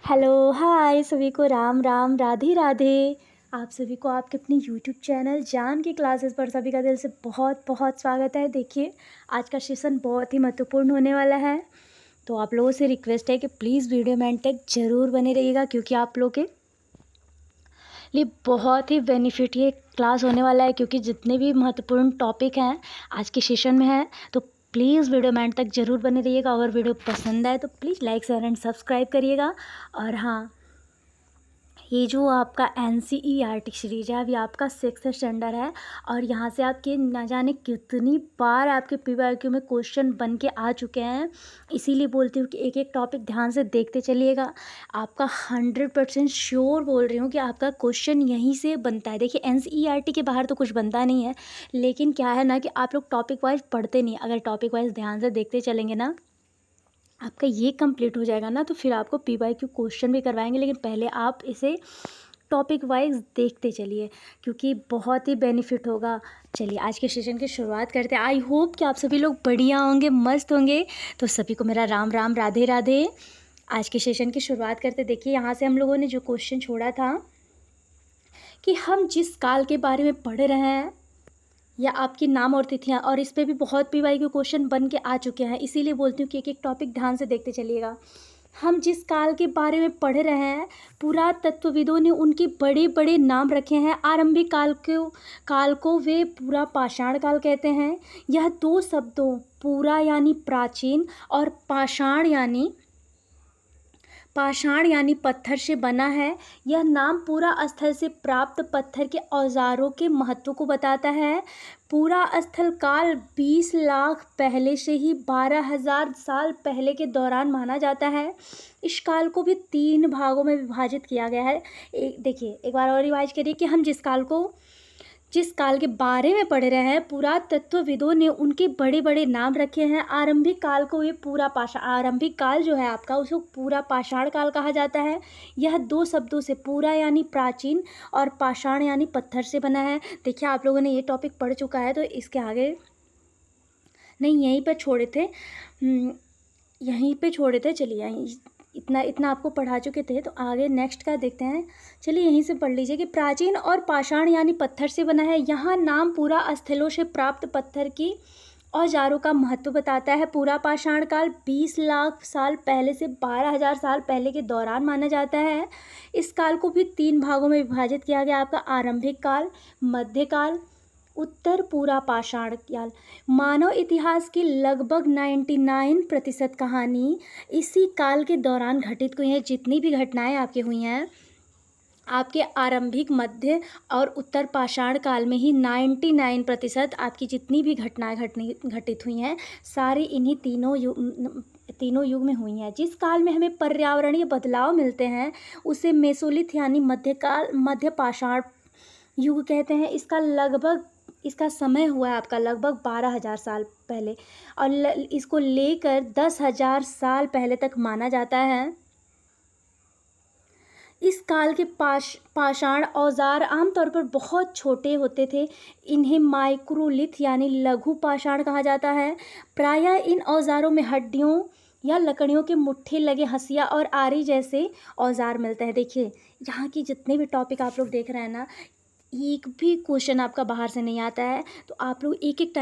Hello, हाय सभी को राम राम, राधे राधे। आप सभी को आपके अपने यूट्यूब चैनल जान की क्लासेस पर सभी का दिल से बहुत बहुत स्वागत है। देखिए, आज का सेशन बहुत ही महत्वपूर्ण होने वाला है, तो आप लोगों से रिक्वेस्ट है कि प्लीज़ वीडियो में एंड तक ज़रूर बने रहिएगा, क्योंकि आप लोग के लिए बहुत ही बेनिफिट ये क्लास होने वाला है। क्योंकि जितने भी महत्वपूर्ण टॉपिक हैं आज के सेशन में हैं, तो प्लीज़ वीडियो में एंड तक ज़रूर बने रहिएगा। अगर वीडियो पसंद आए तो please like share and subscribe करिएगा। और हाँ, ये जो आपका NCERT सीरीज है, अभी आपका 6th स्टैंडर्ड है, और यहाँ से आपके ना जाने कितनी बार आपके PYQ में क्वेश्चन बन के आ चुके हैं। इसीलिए बोलती हूँ कि एक एक टॉपिक ध्यान से देखते चलिएगा। आपका 100% श्योर बोल रही हूँ कि आपका क्वेश्चन यहीं से बनता है। देखिए, NCERT के बाहर तो कुछ बनता नहीं है, लेकिन क्या है ना कि आप लोग टॉपिक वाइज पढ़ते नहीं। अगर टॉपिक वाइज ध्यान से देखते चलेंगे ना, आपका ये कंप्लीट हो जाएगा ना, तो फिर आपको PYQ क्वेश्चन भी करवाएंगे। लेकिन पहले आप इसे टॉपिक वाइज देखते चलिए, क्योंकि बहुत ही बेनिफिट होगा। चलिए, आज के सेशन की शुरुआत करते हैं। आई होप कि आप सभी लोग बढ़िया होंगे, मस्त होंगे। तो सभी को मेरा राम राम, राधे राधे। आज के सेशन की शुरुआत करते। देखिए, यहाँ से हम लोगों ने जो क्वेश्चन छोड़ा था कि हम जिस काल के बारे में पढ़ रहे हैं, या आपके नाम और तिथियां, और इस पे भी बहुत PYQ क्वेश्चन बन के आ चुके हैं। इसीलिए बोलती हूँ कि एक एक टॉपिक ध्यान से देखते चलिएगा। हम जिस काल के बारे में पढ़ रहे हैं, पुरातत्वविदों ने उनके बड़े बड़े नाम रखे हैं। आरंभिक काल को वे पूरा पाषाण काल कहते हैं। यह दो शब्दों, पूरा यानी प्राचीन और पाषाण यानी पत्थर से बना है। यह नाम पूरा स्थल से प्राप्त पत्थर के औजारों के महत्व को बताता है। पूरा स्थल काल 20 लाख पहले से ही 12,000 साल पहले के दौरान माना जाता है। इस काल को भी 3 भागों में विभाजित किया गया है। देखिए, एक बार और रिवाइज करिए कि हम जिस काल के बारे में पढ़ रहे हैं, पुरातत्वविदों ने उनके बड़े बड़े नाम रखे हैं। आरंभिक काल जो है आपका, उसको पूरा पाषाण काल कहा जाता है। यह दो शब्दों से, पूरा यानी प्राचीन और पाषाण यानी पत्थर से बना है। देखिए, आप लोगों ने ये टॉपिक पढ़ चुका है, तो इसके आगे नहीं, यहीं पर छोड़े थे। चलिए, यहीं इतना आपको पढ़ा चुके थे, तो आगे नेक्स्ट का देखते हैं। चलिए, यहीं से पढ़ लीजिए कि प्राचीन और पाषाण यानी पत्थर से बना है। यहाँ नाम पूरा स्थलों से प्राप्त पत्थर की औजारों का महत्व बताता है। पूरा पाषाण काल 20 लाख साल पहले से 12,000 साल पहले के दौरान माना जाता है। इस काल को भी 3 भागों में विभाजित किया गया। आपका आरंभिक काल, मध्यकाल, उत्तर पूरा पाषाण काल। मानव इतिहास की लगभग 99% कहानी इसी काल के दौरान घटित हुई है। जितनी भी घटनाएं आपकी हुई हैं, आपके आरंभिक, मध्य और उत्तर पाषाण काल में ही 99% आपकी जितनी भी घटनाएं घटित हुई हैं, सारी इन्हीं तीनों युग में हुई हैं। जिस काल में हमें पर्यावरणीय बदलाव मिलते हैं, उसे मेसोलिथ यानी मध्य पाषाण युग कहते हैं। इसका समय हुआ है आपका लगभग 12,000 साल पहले, और इसको लेकर 10,000 साल पहले तक माना जाता है। इस काल के पाषाण औजार आमतौर पर बहुत छोटे होते थे। इन्हें माइक्रोलिथ यानी लघु पाषाण कहा जाता है। प्रायः इन औजारों में हड्डियों या लकड़ियों के मुट्ठे लगे हंसिया और आरी जैसे औजार मिलते हैं। देखिए, यहाँ की जितने भी टॉपिक आप लोग देख रहे हैं ना, एक भी क्वेश्चन आपका बाहर से नहीं आता है। तो आप लोग एक एक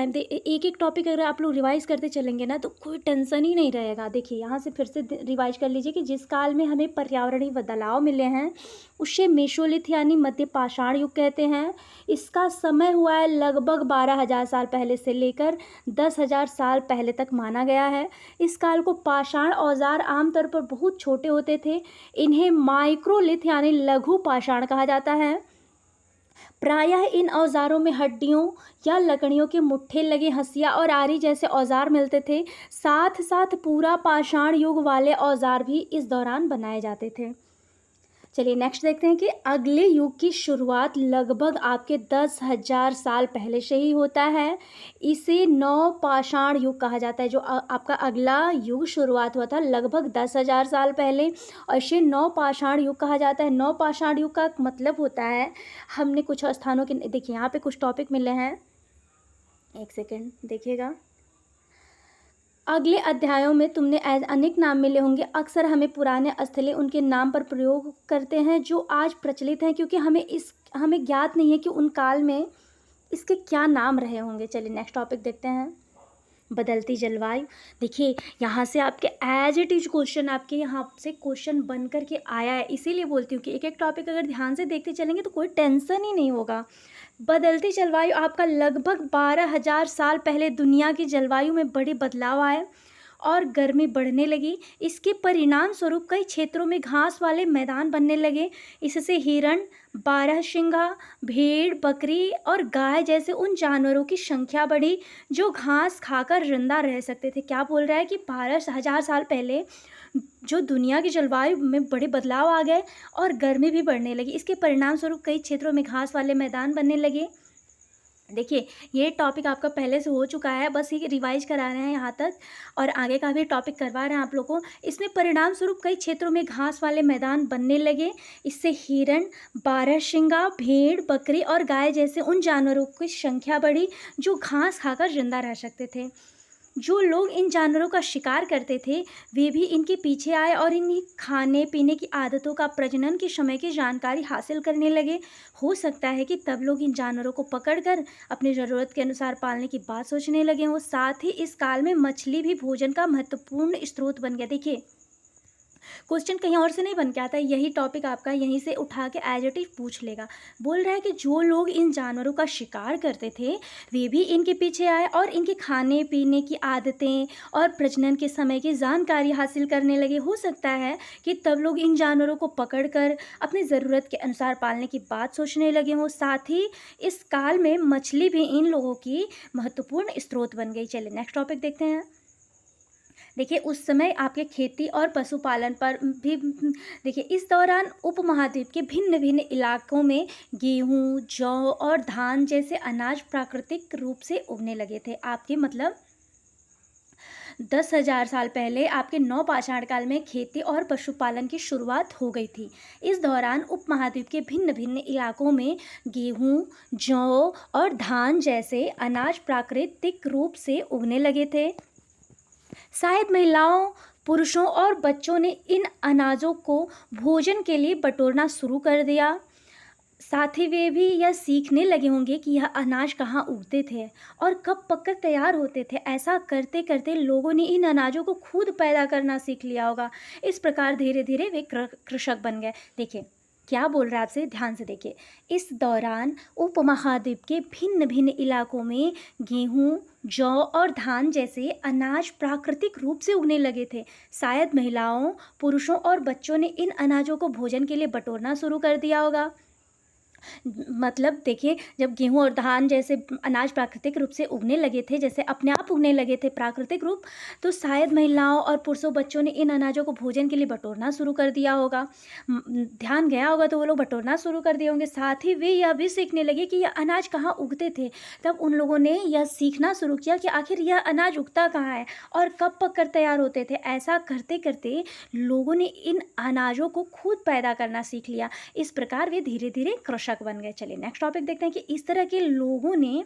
टॉपिक अगर आप लोग रिवाइज करते चलेंगे ना, तो कोई टेंशन ही नहीं रहेगा। देखिए, यहाँ से फिर से रिवाइज कर लीजिए कि जिस काल में हमें पर्यावरणीय बदलाव मिले हैं, उसे मेसोलिथ यानी मध्य पाषाण युग कहते हैं। इसका समय हुआ है लगभग 12,000 साल पहले से लेकर 10,000 साल पहले तक माना गया है। इस काल को पाषाण औजार आमतौर पर बहुत छोटे होते थे। इन्हें माइक्रोलिथ यानी लघु पाषाण कहा जाता है। प्रायः इन औजारों में हड्डियों या लकड़ियों के मुट्ठे लगे हंसिया और आरी जैसे औजार मिलते थे। साथ साथ पूरा पाषाण युग वाले औजार भी इस दौरान बनाए जाते थे। चलिए, नेक्स्ट देखते हैं कि अगले युग की शुरुआत लगभग आपके 10,000 साल पहले से ही होता है। इसे नव पाषाण युग कहा जाता है। जो आपका अगला युग शुरुआत हुआ था लगभग 10,000 साल पहले, और इसे नव पाषाण युग कहा जाता है। नव पाषाण युग का मतलब होता है, हमने कुछ स्थानों के, देखिए यहाँ पे कुछ टॉपिक मिले हैं, एक सेकेंड देखिएगा। अगले अध्यायों में तुमने अनेक नाम मिले होंगे। अक्सर हमें पुराने स्थलें उनके नाम पर प्रयोग करते हैं जो आज प्रचलित हैं, क्योंकि हमें ज्ञात नहीं है कि उन काल में इसके क्या नाम रहे होंगे। चलिए नेक्स्ट टॉपिक देखते हैं, बदलती जलवायु। देखिए यहाँ से आपके एज इट इज क्वेश्चन आपके यहाँ से क्वेश्चन बन कर के आया है, इसीलिए बोलती हूँ कि एक एक टॉपिक अगर ध्यान से देखते चलेंगे तो कोई टेंशन ही नहीं होगा। बदलती जलवायु आपका लगभग 12,000 साल पहले दुनिया की जलवायु में बड़े बदलाव आए और गर्मी बढ़ने लगी। इसके परिणाम स्वरूप कई क्षेत्रों में घास वाले मैदान बनने लगे। इससे हिरण, बारहसिंगा, भेड़, बकरी और गाय जैसे उन जानवरों की संख्या बढ़ी जो घास खाकर जिंदा रह सकते थे। क्या बोल रहा है कि 12,000 साल पहले जो दुनिया की जलवायु में बड़े बदलाव आ गए और गर्मी भी बढ़ने लगी। इसके परिणाम स्वरूप कई क्षेत्रों में घास वाले मैदान बनने लगे। देखिए ये टॉपिक आपका पहले से हो चुका है, बस ये रिवाइज करा रहे हैं यहाँ तक, और आगे का भी टॉपिक करवा रहे हैं आप लोगों को। इसमें परिणाम स्वरूप कई क्षेत्रों में घास वाले मैदान बनने लगे। इससे हिरण, बारहसिंगा, भेड़, बकरी और गाय जैसे उन जानवरों की संख्या बढ़ी जो घास खाकर जिंदा रह सकते थे। जो लोग इन जानवरों का शिकार करते थे वे भी इनके पीछे आए और इन्हीं खाने पीने की आदतों का, प्रजनन के समय की जानकारी हासिल करने लगे। हो सकता है कि तब लोग इन जानवरों को पकड़कर अपनी ज़रूरत के अनुसार पालने की बात सोचने लगे हों। साथ ही इस काल में मछली भी भोजन का महत्वपूर्ण स्रोत बन गया। देखिए क्वेश्चन कहीं और से नहीं बन के आता है, यही टॉपिक आपका यहीं से उठा के एज इट इज पूछ लेगा। बोल रहा है कि जो लोग इन जानवरों का शिकार करते थे वे भी इनके पीछे आए और इनके खाने पीने की आदतें और प्रजनन के समय की जानकारी हासिल करने लगे। हो सकता है कि तब लोग इन जानवरों को पकड़कर अपनी ज़रूरत के अनुसार पालने की बात सोचने लगे हों। साथ ही इस काल में मछली भी इन लोगों की महत्वपूर्ण स्रोत बन गई। चलिए नेक्स्ट टॉपिक देखते हैं। देखिए उस समय आपके खेती और पशुपालन पर भी देखिए इस दौरान उपमहाद्वीप के भिन्न भिन्न इलाकों में गेहूँ, जौ और धान जैसे अनाज प्राकृतिक रूप से उगने लगे थे। आपके मतलब 10,000 साल पहले आपके नवपाषाण काल में खेती और पशुपालन की शुरुआत हो गई थी। इस दौरान उपमहाद्वीप के भिन्न भिन्न इलाकों में गेहूँ, जौ और धान जैसे अनाज प्राकृतिक रूप से उगने लगे थे। शायद महिलाओं, पुरुषों और बच्चों ने इन अनाजों को भोजन के लिए बटोरना शुरू कर दिया। साथ ही वे भी यह सीखने लगे होंगे कि यह अनाज कहाँ उगते थे और कब पककर तैयार होते थे। ऐसा करते करते लोगों ने इन अनाजों को खुद पैदा करना सीख लिया होगा। इस प्रकार धीरे धीरे वे कृषक बन गए। देखिए क्या बोल रहा है आपसे, ध्यान से देखिए। इस दौरान उपमहाद्वीप के भिन्न भिन्न इलाकों में गेहूँ, जौ और धान जैसे अनाज प्राकृतिक रूप से उगने लगे थे। शायद महिलाओं, पुरुषों और बच्चों ने इन अनाजों को भोजन के लिए बटोरना शुरू कर दिया होगा। मतलब देखिए जब गेहूँ और धान जैसे अनाज प्राकृतिक रूप से उगने लगे थे, जैसे अपने आप उगने लगे थे प्राकृतिक रूप, तो शायद महिलाओं और पुरुषों, बच्चों ने इन अनाजों को भोजन के लिए बटोरना शुरू कर दिया होगा। ध्यान गया होगा तो वो लोग बटोरना शुरू कर दिए होंगे। साथ ही वे यह भी सीखने लगे कि यह अनाज कहाँ उगते थे। तब उन लोगों ने यह सीखना शुरू किया कि आखिर यह अनाज उगता कहाँ है और कब पक कर तैयार होते थे। ऐसा करते करते लोगों ने इन अनाजों को खुद पैदा करना सीख लिया। इस प्रकार वे धीरे धीरे कृषक बन गए। चलिए नेक्स्ट टॉपिक देखते हैं कि इस तरह के लोगों ने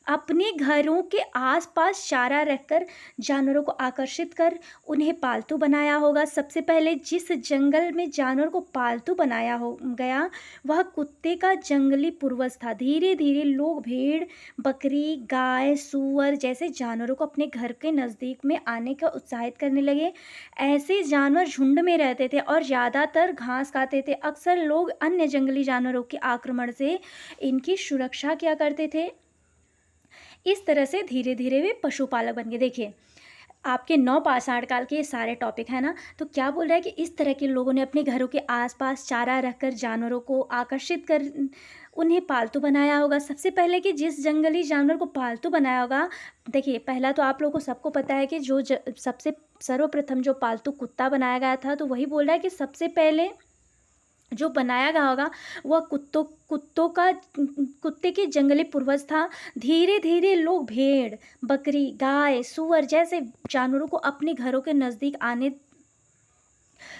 अपने घरों के आसपास चारा रखकर जानवरों को आकर्षित कर उन्हें पालतू बनाया होगा। सबसे पहले जिस जंगल में जानवर को पालतू बनाया हो गया वह कुत्ते का जंगली पूर्वज था। धीरे धीरे लोग भेड़, बकरी, गाय, सूअर जैसे जानवरों को अपने घर के नज़दीक में आने का उत्साहित करने लगे। ऐसे जानवर झुंड में रहते थे और ज़्यादातर घास खाते थे। अक्सर लोग अन्य जंगली जानवरों के आक्रमण से इनकी सुरक्षा किया करते थे। इस तरह से धीरे धीरे वे पशुपालक बन गए। देखिए आपके नवपाषाण काल के ये सारे टॉपिक है ना, तो क्या बोल रहा है कि इस तरह के लोगों ने अपने घरों के आसपास चारा रखकर जानवरों को आकर्षित कर उन्हें पालतू बनाया होगा। सबसे पहले कि जिस जंगली जानवर को पालतू बनाया होगा, देखिए पहला तो आप लोगों को सबको पता है कि जो सबसे सर्वप्रथम जो पालतू कुत्ता बनाया गया था, तो वही बोल रहा है कि सबसे पहले जो बनाया गया होगा वह कुत्ते के जंगली पूर्वज था। धीरे धीरे लोग भेड़, बकरी, गाय, सूअर जैसे जानवरों को अपने घरों के नज़दीक आने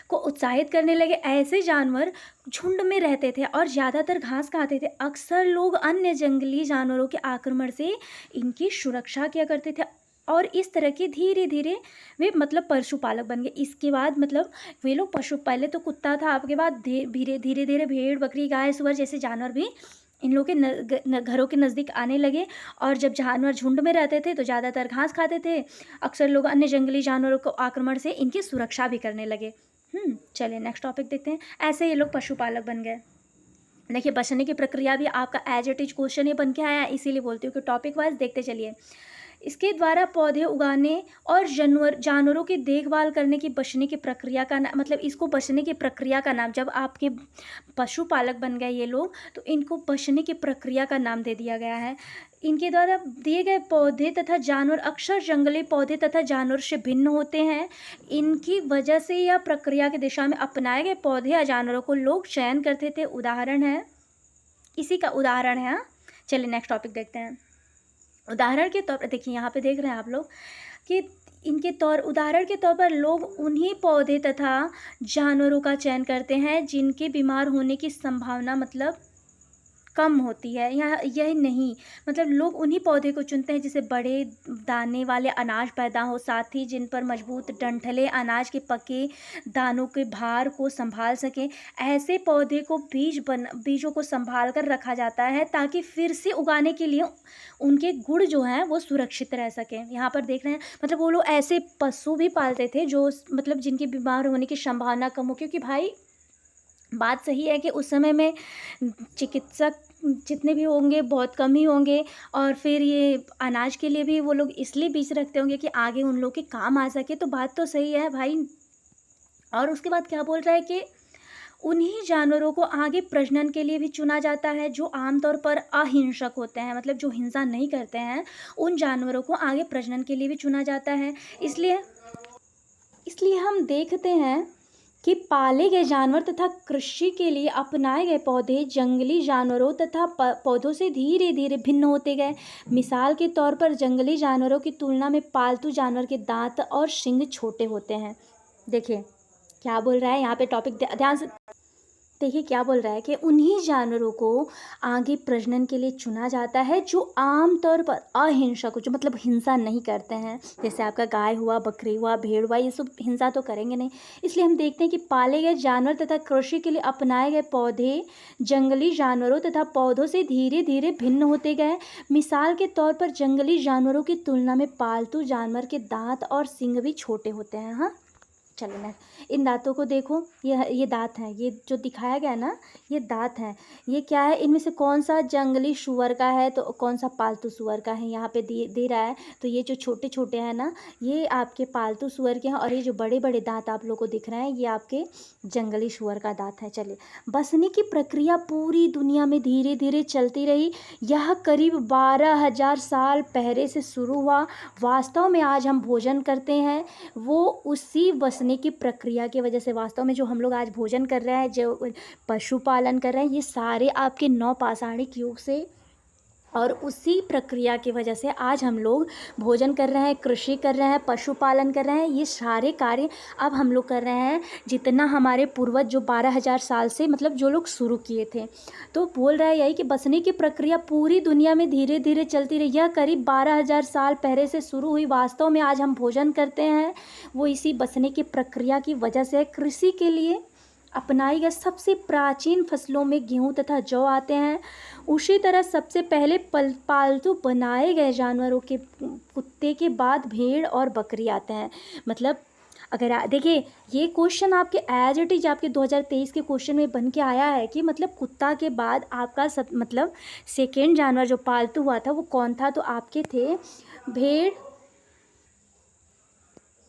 को उत्साहित करने लगे। ऐसे जानवर झुंड में रहते थे और ज़्यादातर घास खाते थे। अक्सर लोग अन्य जंगली जानवरों के आक्रमण से इनकी सुरक्षा किया करते थे और इस तरह के धीरे धीरे वे मतलब पशुपालक बन गए। इसके बाद मतलब वे लोग पहले तो कुत्ता था, आपके बाद धीरे धीरे धीरे भेड़, बकरी, गाय, सुअर जैसे जानवर भी इन लोगों के घरों के नज़दीक आने लगे। और जब जानवर झुंड में रहते थे तो ज़्यादातर घास खाते थे। अक्सर लोग अन्य जंगली जानवरों को आक्रमण से इनकी सुरक्षा भी करने लगे। चलिए नेक्स्ट टॉपिक देखते हैं। ऐसे ये लोग पशुपालक बन गए। देखिए बचने की प्रक्रिया भी आपका एज इट इज क्वेश्चन ही बन के आया, इसीलिए बोलती हूँ कि टॉपिक वाइज देखते चलिए। इसके द्वारा पौधे उगाने और जानवरों की देखभाल करने की बचने की प्रक्रिया का नाम, मतलब इसको बचने की प्रक्रिया का नाम, जब आपके पशुपालक बन गए ये लोग तो इनको बचने की प्रक्रिया का नाम दे दिया गया है। इनके द्वारा दिए गए पौधे तथा जानवर अक्सर जंगली पौधे तथा जानवर से भिन्न होते हैं। इनकी वजह से या प्रक्रिया की दिशा में अपनाए गए पौधे या जानवरों को लोग चयन करते थे। उदाहरण है, इसी का उदाहरण है। चलिए नेक्स्ट टॉपिक देखते हैं। उदाहरण के तौर पर देखिए यहाँ पे देख रहे हैं आप लोग कि उदाहरण के तौर पर लोग उन्हीं पौधे तथा जानवरों का चयन करते हैं जिनके बीमार होने की संभावना मतलब कम होती है। यह नहीं, मतलब लोग उन्हीं पौधे को चुनते हैं जिसे बड़े दाने वाले अनाज पैदा हो, साथ ही जिन पर मजबूत डंठले अनाज के पके दानों के भार को संभाल सकें। ऐसे पौधे को बीजों को संभाल कर रखा जाता है ताकि फिर से उगाने के लिए उनके गुण जो हैं वो सुरक्षित रह सकें। यहाँ पर देख रहे हैं, मतलब वो लोग ऐसे पशु भी पालते थे जो मतलब जिनके बीमार होने की संभावना कम हो, क्योंकि भाई बात सही है कि उस समय में चिकित्सक जितने भी होंगे बहुत कम ही होंगे, और फिर ये अनाज के लिए भी वो लोग इसलिए बीज रखते होंगे कि आगे उन लोग के काम आ सके। तो बात तो सही है भाई। और उसके बाद क्या बोल रहा है कि उन्हीं जानवरों को आगे प्रजनन के लिए भी चुना जाता है जो आमतौर पर अहिंसक होते हैं, मतलब जो हिंसा नहीं करते हैं उन जानवरों को आगे प्रजनन के लिए भी चुना जाता है। इसलिए हम देखते हैं कि पाले गए जानवर तथा कृषि के लिए अपनाए गए पौधे जंगली जानवरों तथा पौधों से धीरे धीरे भिन्न होते गए। मिसाल के तौर पर जंगली जानवरों की तुलना में पालतू जानवर के दांत और सींग छोटे होते हैं। देखिए क्या बोल रहा है यहाँ पे, टॉपिक ध्यान से देखिए क्या बोल रहा है कि उन्हीं जानवरों को आगे प्रजनन के लिए चुना जाता है जो आमतौर पर अहिंसक हो, जो मतलब हिंसा नहीं करते हैं। जैसे आपका गाय हुआ, बकरी हुआ, भेड़ हुआ, ये सब हिंसा तो करेंगे नहीं। इसलिए हम देखते हैं कि पाले गए जानवर तथा कृषि के लिए अपनाए गए पौधे जंगली जानवरों तथा पौधों से धीरे धीरे भिन्न होते गए। मिसाल के तौर पर जंगली जानवरों की तुलना में पालतू जानवर के दांत और सींग भी छोटे होते हैं। हाँ चलो ना, इन दांतों को देखो, ये दांत हैं, ये जो दिखाया गया ना ये दांत हैं। ये क्या है, इनमें से कौन सा जंगली सुअर का है तो कौन सा पालतू सुअर का है, यहाँ पे दे रहा है। तो ये जो छोटे छोटे हैं ना ये आपके पालतू सुअर के हैं, और ये जो बड़े बड़े दांत आप लोग को दिख रहे हैं ये आपके जंगली सुअर का दांत है। चलिए, बसने की प्रक्रिया पूरी दुनिया में धीरे धीरे चलती रही। यह करीब 12,000 साल पहले से शुरू हुआ। वास्तव में आज हम भोजन करते हैं वो उसी बसने की प्रक्रिया की वजह से, वास्तव में जो हम लोग आज भोजन कर रहे हैं, जो पशुपालन कर रहे हैं, ये सारे आपके नवपाषाणिक युग से और उसी प्रक्रिया की वजह से आज हम लोग भोजन कर रहे हैं, कृषि कर रहे हैं, पशुपालन कर रहे हैं। ये सारे कार्य अब हम लोग कर रहे हैं जितना हमारे पूर्वज जो 12,000 साल से मतलब जो लोग शुरू किए थे। तो बोल रहा है यही कि बसने की प्रक्रिया पूरी दुनिया में धीरे धीरे चलती रही। यह करीब 12,000 साल पहले से शुरू हुई। वास्तव में आज हम भोजन करते हैं वो इसी बसने की प्रक्रिया की वजह से। कृषि के लिए अपनाई गई सबसे प्राचीन फसलों में गेहूं तथा जौ आते हैं। उसी तरह सबसे पहले पालतू बनाए गए जानवरों के कुत्ते के बाद भेड़ और बकरी आते हैं। मतलब अगर देखिए ये क्वेश्चन आपके एज इट इज आपके 2023 के क्वेश्चन में बन के आया है कि मतलब कुत्ता के बाद आपका मतलब सेकेंड जानवर जो पालतू हुआ था वो कौन था, तो आपके थे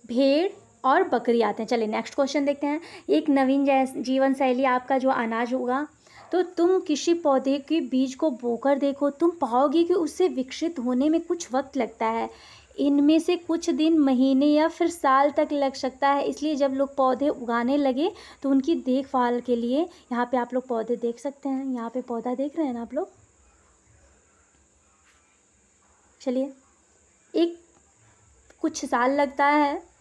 भेड़ और बकरी आते हैं। चलिए नेक्स्ट क्वेश्चन देखते हैं। एक नवीन जीवन शैली आपका जो अनाज होगा, तो तुम किसी पौधे के बीज को बोकर देखो, तुम पाओगे कि उससे विकसित होने में कुछ वक्त लगता है। इनमें से कुछ दिन, महीने या फिर साल तक लग सकता है। इसलिए जब लोग पौधे उगाने लगे तो उनकी देखभाल के लिए, यहाँ पे आप लोग पौधे देख सकते हैं, यहाँ पे पौधा देख रहे हैं ना आप लोग। चलिए, एक कुछ साल लगता है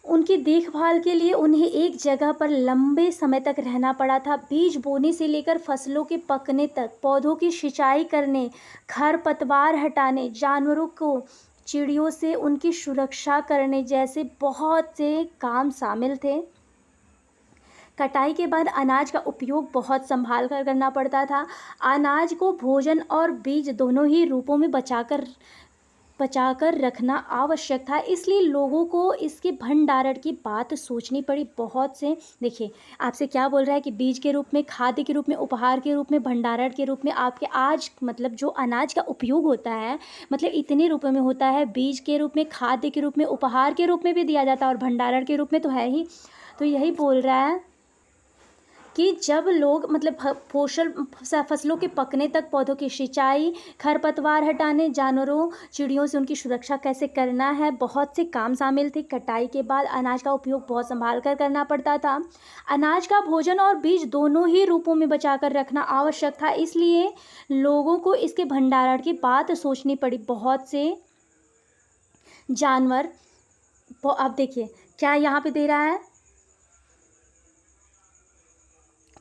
उनकी देखभाल के लिए। उन्हें एक जगह पर लंबे समय तक रहना पड़ा था। बीज बोने से लेकर फसलों के पकने तक, पौधों की सिंचाई करने, खरपतवार हटाने, जानवरों को चिड़ियों से उनकी सुरक्षा करने जैसे बहुत से काम शामिल थे। कटाई के बाद अनाज का उपयोग बहुत संभाल कर करना पड़ता था। अनाज को भोजन और बीज दोनों ही रूपों में बचाकर रखना आवश्यक था, इसलिए लोगों को इसके भंडारण की बात सोचनी पड़ी। बहुत से देखिए आपसे क्या बोल रहा है कि बीज के रूप में, खाद्य के रूप में, उपहार के रूप में, भंडारण के रूप में आपके आज मतलब जो अनाज का उपयोग होता है मतलब इतने रूपों में होता है, बीज के रूप में, खाद्य के रूप में, उपहार के रूप में भी दिया जाता है और भंडारण के रूप में तो है ही। तो यही बोल रहा है कि जब लोग मतलब फसलों के पकने तक, पौधों की सिंचाई, खरपतवार हटाने, जानवरों चिड़ियों से उनकी सुरक्षा कैसे करना है, बहुत से काम शामिल थे। कटाई के बाद अनाज का उपयोग बहुत संभाल कर करना पड़ता था। अनाज का भोजन और बीज दोनों ही रूपों में बचा कर रखना आवश्यक था, इसलिए लोगों को इसके भंडारण की बात सोचनी पड़ी। बहुत से जानवर, अब देखिए क्या यहाँ पे दे रहा है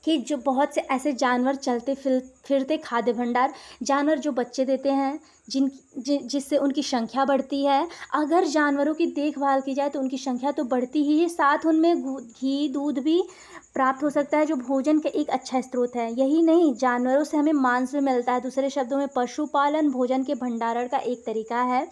कि जो बहुत से ऐसे जानवर चलते फिरते खाद्य भंडार, जानवर जो बच्चे देते हैं जिससे उनकी संख्या बढ़ती है। अगर जानवरों की देखभाल की जाए तो उनकी संख्या तो बढ़ती ही है, साथ उनमें घी दूध भी प्राप्त हो सकता है जो भोजन का एक अच्छा स्रोत है। यही नहीं, जानवरों से हमें मांस भी मिलता है। दूसरे शब्दों में पशुपालन भोजन के भंडारण का एक तरीका है।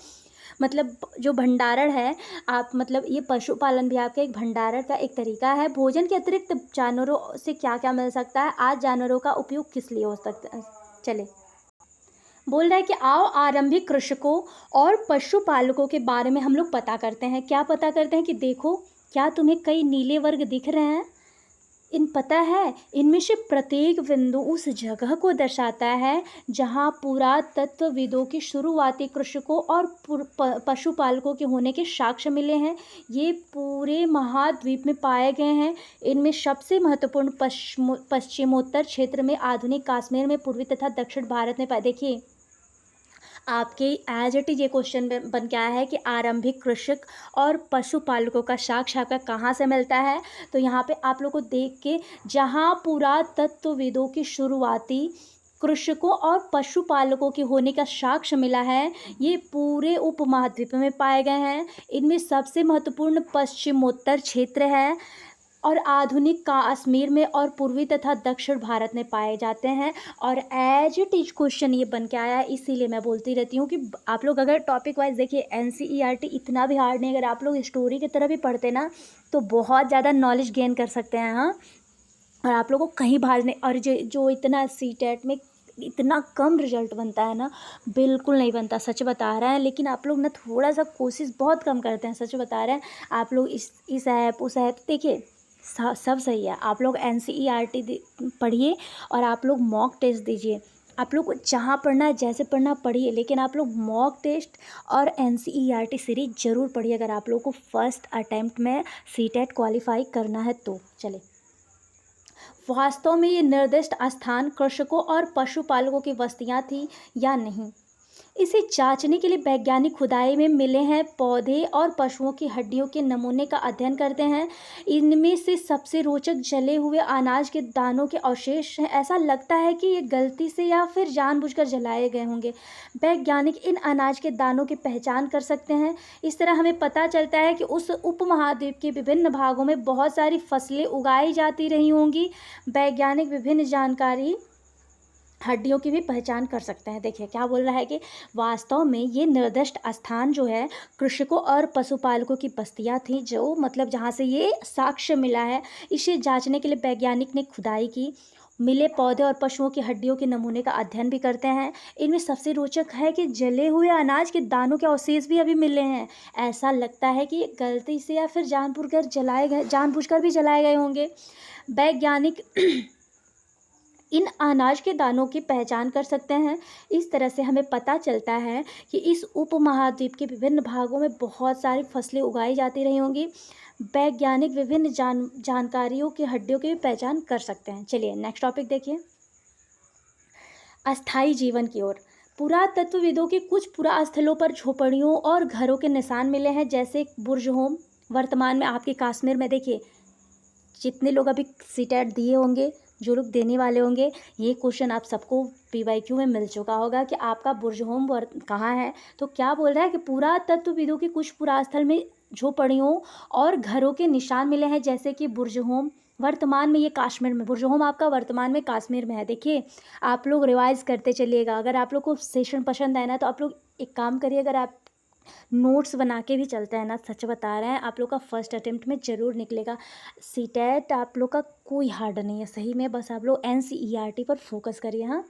मतलब जो भंडारण है आप मतलब ये पशुपालन भी आपका एक भंडारण का एक तरीका है। भोजन के अतिरिक्त जानवरों से क्या क्या मिल सकता है, आज जानवरों का उपयोग किस लिए हो सकता है। चले बोल रहा है कि आओ आरंभिक कृषकों और पशुपालकों के बारे में हम लोग पता करते हैं। क्या पता करते हैं कि देखो क्या तुम्हें कई नीले वर्ग दिख रहे हैं, पता है इनमें से प्रत्येक बिंदु उस जगह को दर्शाता है जहाँ पुरातत्वविदों की शुरुआती कृषकों और पशुपालकों के होने के साक्ष्य मिले हैं। ये पूरे महाद्वीप में पाए गए हैं। इनमें सबसे महत्वपूर्ण पश्चिमोत्तर क्षेत्र में, आधुनिक कश्मीर में, पूर्वी तथा दक्षिण भारत में पाए। देखिए आपके एज इट इज ये क्वेश्चन बन के आया है कि आरंभिक कृषक और पशुपालकों का साक्ष्य आपका कहाँ से मिलता है। तो यहाँ पे आप लोग को देख के जहाँ पुरातत्वविदों की शुरुआती कृषकों और पशुपालकों के होने का साक्ष्य मिला है, ये पूरे उपमहाद्वीप में पाए गए हैं। इनमें सबसे महत्वपूर्ण पश्चिमोत्तर क्षेत्र है और आधुनिक कश्मीर में और पूर्वी तथा दक्षिण भारत में पाए जाते हैं। और एज इट इज क्वेश्चन ये बन के आया है, इसीलिए मैं बोलती रहती हूँ कि आप लोग अगर टॉपिक वाइज देखिए NCERT इतना भी हार्ड नहीं, अगर आप लोग स्टोरी की तरह भी पढ़ते ना तो बहुत ज़्यादा नॉलेज गेन कर सकते हैं। हाँ, और आप लोगों को कहीं बाहर नहीं, और जो इतना CTET में इतना कम रिजल्ट बनता है ना, बिल्कुल नहीं बनता, सच बता रहे हैं। लेकिन आप लोग ना थोड़ा सा कोशिश बहुत कम करते हैं, सच बता रहे हैं। आप लोग इस ऐप उस ऐप देखिए सब सही है। आप लोग NCERT पढ़िए और आप लोग मॉक टेस्ट दीजिए। आप लोग को जहाँ पढ़ना है जैसे पढ़ना पढ़िए, लेकिन आप लोग मॉक टेस्ट और NCERT सीरीज ज़रूर पढ़िए अगर आप लोग को फर्स्ट अटैम्प्ट में CTET क्वालिफाई करना है तो। चले वास्तव में ये निर्दिष्ट स्थान कृषकों और पशुपालकों की बस्तियां थी या नहीं, इसे जांचने के लिए वैज्ञानिक खुदाई में मिले हैं पौधे और पशुओं की हड्डियों के नमूने का अध्ययन करते हैं। इनमें से सबसे रोचक जले हुए अनाज के दानों के अवशेष हैं। ऐसा लगता है कि ये गलती से या फिर जानबूझकर जलाए गए होंगे। वैज्ञानिक इन अनाज के दानों की पहचान कर सकते हैं। इस तरह हमें पता चलता है कि उस उपमहाद्वीप के विभिन्न भागों में बहुत सारी फसलें उगाई जाती रही होंगी। वैज्ञानिक विभिन्न जानकारी हड्डियों की भी पहचान कर सकते हैं। देखिए क्या बोल रहा है कि वास्तव में ये निर्दिष्ट स्थान जो है कृषकों और पशुपालकों की बस्तियां थी, जो मतलब जहाँ से ये साक्ष्य मिला है। इसे जांचने के लिए वैज्ञानिक ने खुदाई की, मिले पौधे और पशुओं की हड्डियों के नमूने का अध्ययन भी करते हैं। इनमें सबसे रोचक है कि जले हुए अनाज के दानों के अवशेष भी अभी मिले हैं। ऐसा लगता है कि गलती से या फिर जानबूझकर भी जलाए गए होंगे। वैज्ञानिक इन अनाज के दानों की पहचान कर सकते हैं। इस तरह से हमें पता चलता है कि इस उपमहाद्वीप के विभिन्न भागों में बहुत सारी फसलें उगाई जाती रही होंगी। वैज्ञानिक विभिन्न जानकारियों की हड्डियों की भी पहचान कर सकते हैं। चलिए नेक्स्ट टॉपिक देखिए, अस्थायी जीवन की ओर। पुरातत्वविदों के कुछ पुरास्थलों पर झोपड़ियों और घरों के निशान मिले हैं, जैसे बुर्ज होम। वर्तमान में आपके कश्मीर में देखिए जितने लोग अभी CTET दिए होंगे जो लोग देने वाले होंगे, ये क्वेश्चन आप सबको पीवाईक्यू में मिल चुका होगा कि आपका बुर्जहोम कहाँ है। तो क्या बोल रहा है कि पुरातत्वविदों के कुछ पुरास्थल में झोपड़ियों और घरों के निशान मिले हैं, जैसे कि बुर्जहोम वर्तमान में ये कश्मीर में, बुर्जहोम आपका वर्तमान में कश्मीर में है। देखिए आप लोग रिवाइज करते चलिएगा। अगर आप लोग को सेशन पसंद आए ना तो आप लोग एक काम करिए, अगर आप नोट्स बना के भी चलते हैं ना, सच बता रहे हैं आप लोग का फर्स्ट अटेम्प्ट में ज़रूर निकलेगा। सीटेट आप लोग का कोई हार्ड नहीं है सही में, बस आप लोग NCERT पर फोकस करिए। हाँ,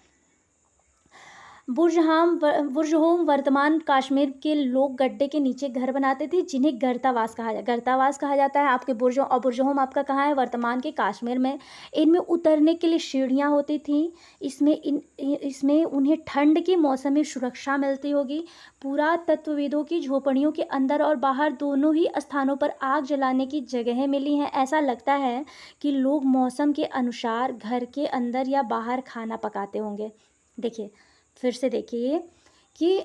बुर्जहोम वर्तमान कश्मीर के लोग गड्ढे के नीचे घर बनाते थे, जिन्हें गर्तावास कहा जाता है। आपके बुर्जहोम आपका कहाँ है, वर्तमान के कश्मीर में। इनमें उतरने के लिए सीढ़ियाँ होती थीं। इसमें उन्हें ठंड के मौसम में सुरक्षा मिलती होगी। पुरातत्वविदों की झोपड़ियों के अंदर और बाहर दोनों ही स्थानों पर आग जलाने की जगहें मिली हैं। ऐसा लगता है कि लोग मौसम के अनुसार घर के अंदर या बाहर खाना पकाते होंगे। देखिए फिर से देखिए कि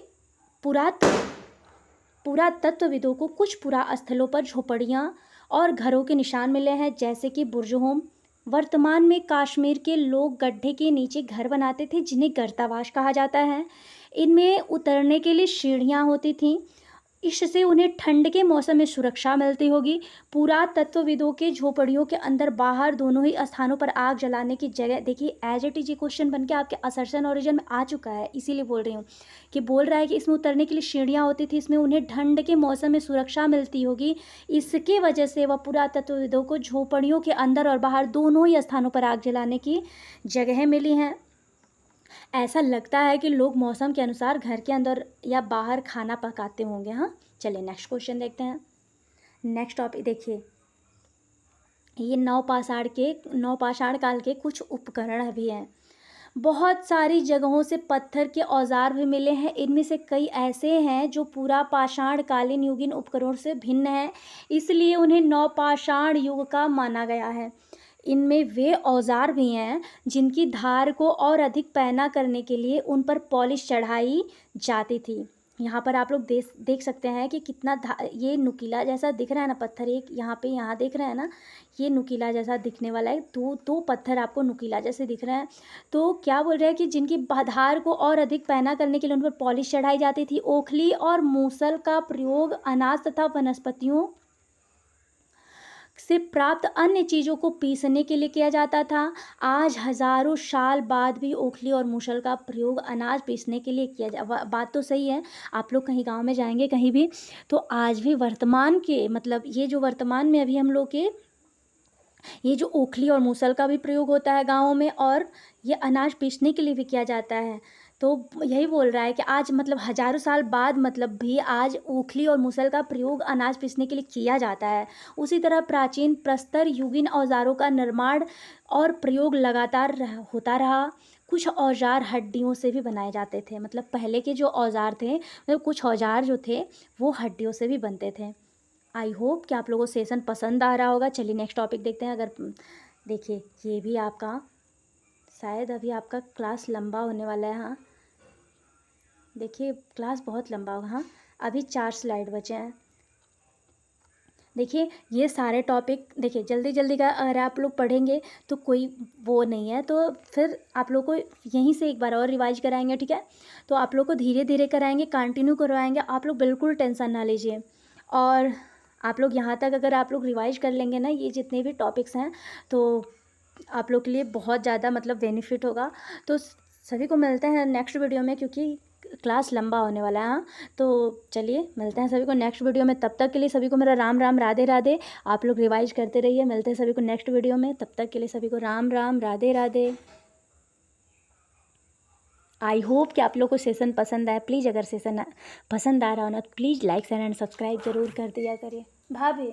पुरातत्वविदों को कुछ पुरास्थलों पर झोपड़ियाँ और घरों के निशान मिले हैं, जैसे कि बुर्जहोम वर्तमान में कश्मीर के लोग गड्ढे के नीचे घर बनाते थे, जिन्हें गर्तावास कहा जाता है। इनमें उतरने के लिए सीढ़ियाँ होती थीं। इससे उन्हें ठंड के मौसम में सुरक्षा मिलती होगी। पुरातत्वविदों के झोपड़ियों के अंदर बाहर दोनों ही स्थानों पर आग जलाने की जगह। देखिए एज इट इज ये क्वेश्चन बन के आपके असर्शन ओरिजिन में आ चुका है, इसीलिए बोल रही हूँ कि बोल रहा है कि इसमें उतरने के लिए सीढ़ियाँ होती थी, इसमें उन्हें ठंड के मौसम में सुरक्षा मिलती होगी। इसके वजह से वह पुरातत्वविदों को झोपड़ियों के अंदर और बाहर दोनों ही स्थानों पर आग जलाने की जगहें मिली हैं। ऐसा लगता है कि लोग मौसम के अनुसार घर के अंदर या बाहर खाना पकाते होंगे। हाँ, चलिए नेक्स्ट क्वेश्चन देखते हैं। नेक्स्ट टॉपिक देखिए, ये नवपाषाण काल के कुछ उपकरण भी हैं। बहुत सारी जगहों से पत्थर के औजार भी मिले हैं। इनमें से कई ऐसे हैं जो पुरापाषाण कालीन युगीन उपकरणों से भिन्न हैं, इसलिए उन्हें नवपाषाण युग का माना गया है। इनमें वे औजार भी हैं जिनकी धार को और अधिक पैना करने के लिए उन पर पॉलिश चढ़ाई जाती थी। यहाँ पर आप लोग देख सकते हैं कि कितना ये नुकीला जैसा दिख रहा है ना पत्थर, एक यहाँ देख रहे हैं ना, ये नुकीला जैसा दिखने वाला है। दो पत्थर आपको नुकीला जैसे दिख रहे हैं। तो क्या बोल रहे हैं कि जिनकी धार को और अधिक पैना करने के लिए उन पर पॉलिश चढ़ाई जाती थी। ओखली और मूसल का प्रयोग अनाज तथा वनस्पतियों से प्राप्त अन्य चीज़ों को पीसने के लिए किया जाता था। आज हज़ारों साल बाद भी ओखली और मूसल का प्रयोग अनाज पीसने के लिए बात तो सही है। आप लोग कहीं गांव में जाएंगे कहीं भी, तो आज भी वर्तमान के मतलब ये जो वर्तमान में अभी हम लोग के ये जो ओखली और मूसल का भी प्रयोग होता है गाँवों में, और ये अनाज पीसने के लिए भी किया जाता है। तो यही बोल रहा है कि आज मतलब हज़ारों साल बाद मतलब भी आज ओखली और मूसल का प्रयोग अनाज पीसने के लिए किया जाता है। उसी तरह प्राचीन प्रस्तर युगीन औजारों का निर्माण और प्रयोग लगातार होता रहा। कुछ औजार हड्डियों से भी बनाए जाते थे, मतलब पहले के जो औजार थे, मतलब कुछ औजार जो थे वो हड्डियों से भी बनते थे। आई होप कि आप लोगों को सेशन पसंद आ रहा होगा। चलिए नेक्स्ट टॉपिक देखते हैं। अगर देखिए ये भी आपका शायद अभी आपका क्लास लंबा होने वाला है। हाँ देखिए क्लास बहुत लंबा होगा। हाँ अभी 4 स्लाइड बचे हैं। देखिए ये सारे टॉपिक देखिए जल्दी जल्दी का अगर आप लोग पढ़ेंगे तो कोई वो नहीं है, तो फिर आप लोग को यहीं से एक बार और रिवाइज कराएंगे, ठीक है। तो आप लोग को धीरे धीरे कराएंगे, कंटिन्यू करवाएंगे, आप लोग बिल्कुल टेंशन ना लीजिए। और आप लोग यहाँ तक अगर आप लोग रिवाइज कर लेंगे ना ये जितने भी टॉपिक्स हैं, तो आप लोग के लिए बहुत ज़्यादा मतलब बेनिफिट होगा। तो सभी को मिलते हैं नेक्स्ट वीडियो में, क्योंकि क्लास लंबा होने वाला है। हाँ तो चलिए मिलते हैं सभी को नेक्स्ट वीडियो में। तब तक के लिए सभी को मेरा राम राम राधे राधे। आप लोग रिवाइज करते रहिए। मिलते हैं सभी को नेक्स्ट वीडियो में। तब तक के लिए सभी को राम राम राधे राधे। आई होप कि आप लोग को सेशन पसंद आए। प्लीज़ अगर सेशन पसंद आ रहा हो ना तो प्लीज़ लाइक एंड सब्सक्राइब ज़रूर कर दिया करिए। भाभी